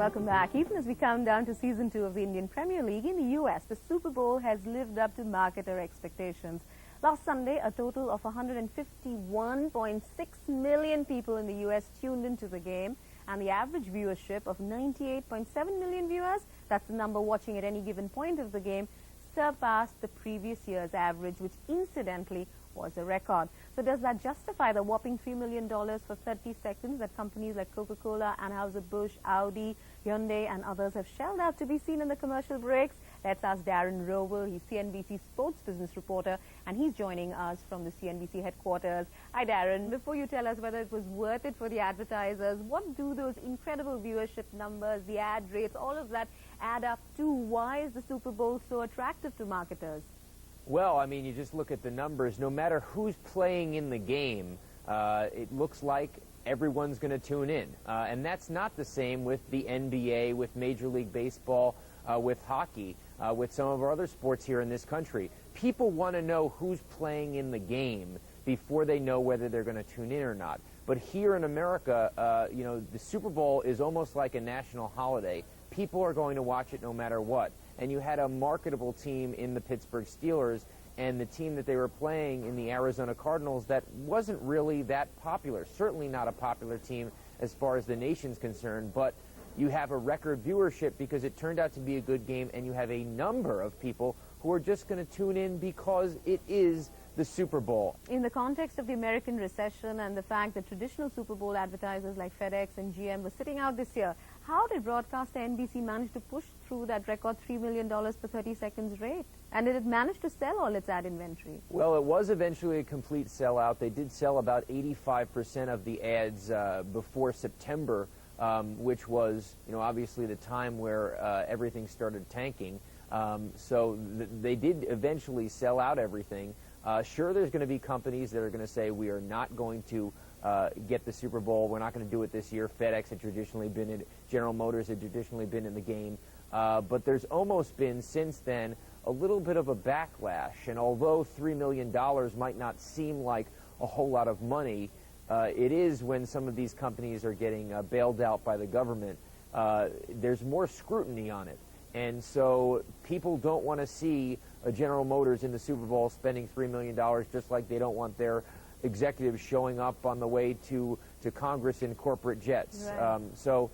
Welcome back. Even as we count down to Season 2 of the Indian Premier League in the US, the Super Bowl has lived up to marketer expectations. Last Sunday, a total of 151.6 million people in the US tuned into the game, and the average viewership of 98.7 million viewers, that's the number watching at any given point of the game, surpassed the previous year's average, which incidentally was a record. So does that justify the whopping $3 million for 30 seconds that companies like Coca-Cola, Anheuser-Busch, Audi, Hyundai and others have shelled out to be seen in the commercial breaks? Let's ask Darren Rowell. He's CNBC sports business reporter, and he's joining us from the CNBC headquarters. Hi, Darren. Before you tell us whether it was worth it for the advertisers, what do those incredible viewership numbers, the ad rates, all of that add up to? Why is the Super Bowl so attractive to marketers? Well, I mean, you just look at the numbers. No matter who's playing in the game, it looks like everyone's going to tune in. And that's not the same with the NBA, with Major League Baseball, with hockey, with some of our other sports here in this country. People want to know who's playing in the game before they know whether they're going to tune in or not. But here in America, you know, the Super Bowl is almost like a national holiday. People are going to watch it no matter what. And you had a marketable team in the Pittsburgh Steelers, and the team that they were playing in the Arizona Cardinals that wasn't really that popular. Certainly not a popular team as far as the nation's concerned, but you have a record viewership because it turned out to be a good game, and you have a number of people who are just going to tune in because it is the Super Bowl. In the context of the American recession and the fact that traditional Super Bowl advertisers like FedEx and GM were sitting out this year, how did broadcaster NBC manage to push through that record $3 million per 30 seconds rate? And did it manage to sell all its ad inventory? Well, it was eventually a complete sellout. They did sell about 85% of the ads before September, which was, you know, obviously the time where everything started tanking. So they did eventually sell out everything. Sure, there's going to be companies that are going to say we are not going to get the Super Bowl. We're not going to do it this year. FedEx had traditionally been in it. General Motors had traditionally been in the game. But there's almost been, since then, a little bit of a backlash. And although $3 million might not seem like a whole lot of money, it is when some of these companies are getting bailed out by the government. There's more scrutiny on it. And so people don't want to see a General Motors in the Super Bowl spending $3 million, just like they don't want their executives showing up on the way to Congress in corporate jets. Right. So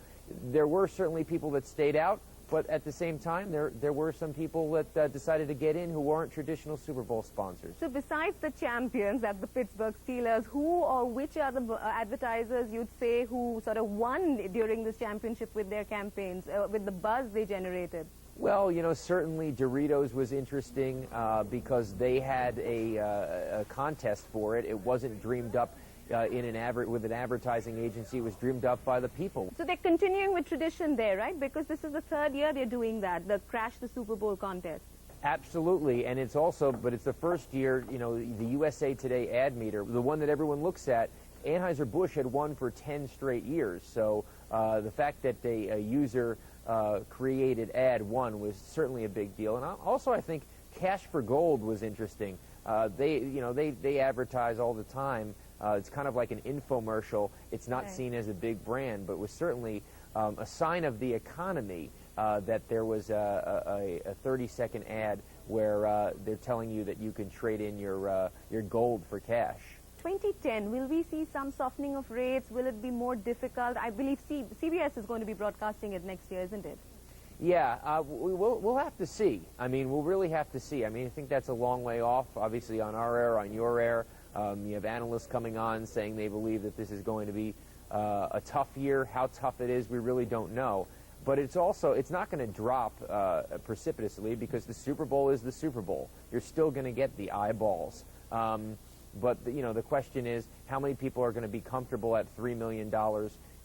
there were certainly people that stayed out, but at the same time, there were some people that decided to get in who weren't traditional Super Bowl sponsors. So besides the champions at the Pittsburgh Steelers, who or which are the advertisers you'd say who sort of won during this championship with their campaigns, with the buzz they generated? Well, you know, certainly Doritos was interesting because they had a contest for it. It wasn't dreamed up with an advertising agency. It was dreamed up by the people. So they're continuing with tradition there, right? Because this is the third year they're doing that, the Crash the Super Bowl contest. Absolutely, and it's also, but it's the first year, you know, the USA Today ad meter, the one that everyone looks at, Anheuser-Busch had won for 10 straight years. So the fact that a user created ad won was certainly a big deal. And also, I think Cash for Gold was interesting. They advertise all the time. It's kind of like an infomercial. It's not seen as a big brand, but it was certainly a sign of the economy that there was a 30-second ad where they're telling you that you can trade in your gold for cash. 2010, will we see some softening of rates? Will it be more difficult? I believe CBS is going to be broadcasting it next year, isn't it? Yeah, we'll have to see. I mean, we'll really have to see. I mean, I think that's a long way off, obviously, on our air, on your air. You have analysts coming on saying they believe that this is going to be a tough year. How tough it is, we really don't know. But it's not going to drop precipitously because the Super Bowl is the Super Bowl. You're still going to get the eyeballs. But, you know, the question is how many people are going to be comfortable at $3 million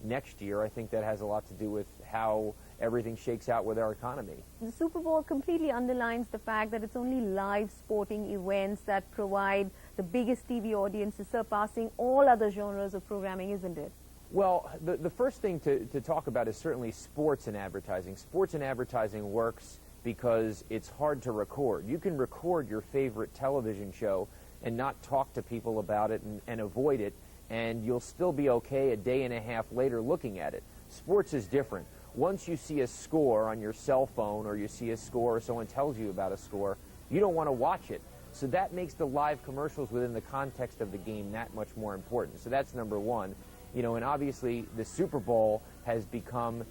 next year. I think that has a lot to do with how everything shakes out with our economy. The Super Bowl completely underlines the fact that it's only live sporting events that provide the biggest TV audiences, surpassing all other genres of programming, isn't it? Well, the first thing to talk about is certainly sports and advertising. Sports and advertising works because it's hard to record. You can record your favorite television show and not talk to people about it and avoid it, and you'll still be okay a day and a half later looking at it. Sports is different. once you see a score on your cell phone or you see a score or someone tells you about a score, you don't want to watch it. So that makes the live commercials within the context of the game that much more important. So that's number one. You know, and obviously the Super Bowl has become,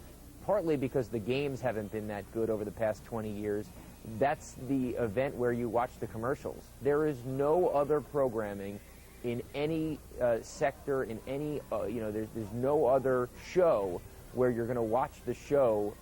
partly because the games haven't been that good over the past 20 years, that's the event where you watch the commercials. There is no other programming in any sector, in any, there's no other show where you're going to watch the show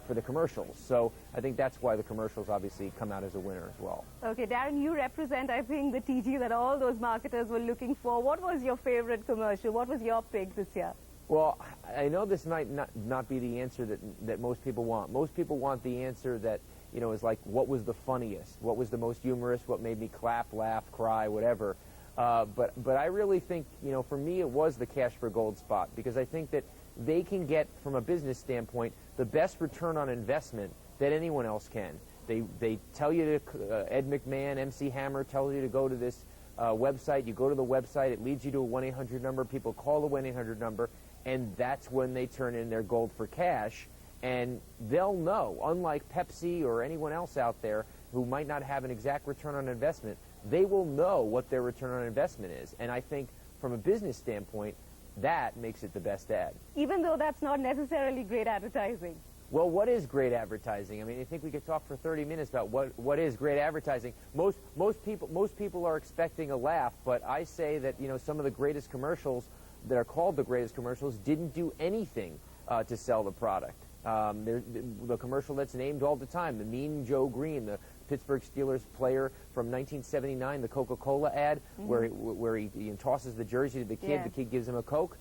for the commercials. So I think that's why the commercials obviously come out as a winner as well. Okay, Darren, you represent, I think, the TG that all those marketers were looking for. What was your favorite commercial? What was your pick this year? Well, I know this might not be the answer that most people want. Most people want the answer that, you know, is like, what was the funniest? What was the most humorous? What made me clap, laugh, cry, whatever? But I really think, you know, for me it was the Cash for Gold spot, because I think that they can get, from a business standpoint, the best return on investment that anyone else can. They tell you to, Ed McMahon, MC Hammer tells you to go to this website. You go to the website, it leads you to a 1-800 number. People call the 1-800 number, and that's when they turn in their gold for cash. And they'll know, unlike Pepsi or anyone else out there who might not have an exact return on investment, they will know what their return on investment is. And I think from a business standpoint, that makes it the best ad. Even though that's not necessarily great advertising. Well, what is great advertising? I mean, I think we could talk for 30 minutes about what is great advertising. Most people are expecting a laugh, but I say that, you know, some of the greatest commercials that are called the greatest commercials didn't do anything to sell the product. The commercial that's named all the time, the Mean Joe Green, the Pittsburgh Steelers player from 1979, the Coca-Cola ad, where he tosses the jersey to the kid. Yeah. The kid gives him a Coke.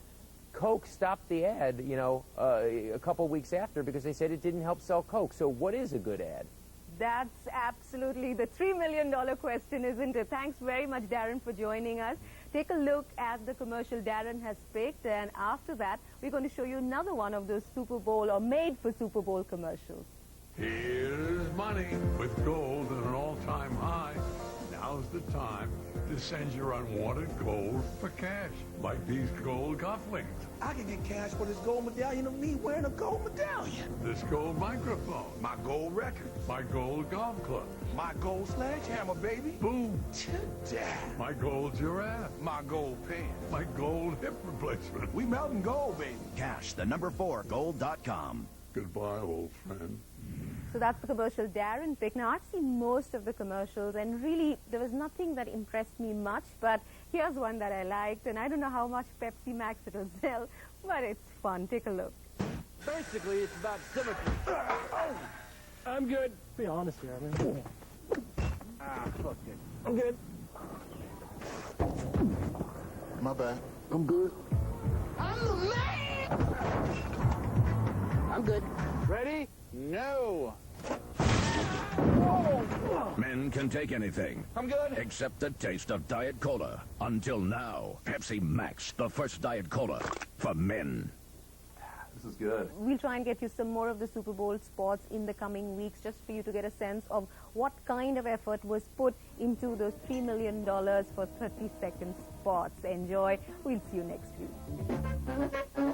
Coke stopped the ad, you know, a couple weeks after, because they said it didn't help sell Coke. So what is a good ad? That's absolutely the $3 million question, isn't it? Thanks very much, Darren, for joining us. Take a look at the commercial Darren has picked, and after that, we're going to show you another one of those Super Bowl or made for Super Bowl commercials. Here's money with gold at an all-time high. Now's the time to send your unwanted gold for cash, like these gold cufflinks. I can get cash for this gold medallion of me wearing a gold medallion. This gold microphone. My gold record. My gold golf club. My gold sledgehammer, baby. Boom. Dad. My gold giraffe. My gold pen. My gold hip replacement. We melting gold, baby. Cash, the number 4, gold.com. Goodbye, old friend. So that's the commercial Darren picked. Now, I've seen most of the commercials, and really, there was nothing that impressed me much, but here's one that I liked, and I don't know how much Pepsi Max it'll sell, but it's fun. Take a look. Basically, it's about symmetry. I'm good. Be honest here. Fuck it. I'm good. My bad. I'm good. I'm the man! I'm good. Ready? No. Men can take anything. I'm good. Except the taste of Diet Cola. Until now, Pepsi Max, the first Diet Cola for men. This is good. We'll try and get you some more of the Super Bowl spots in the coming weeks, just for you to get a sense of what kind of effort was put into those $3 million for 30-second spots. Enjoy. We'll see you next week.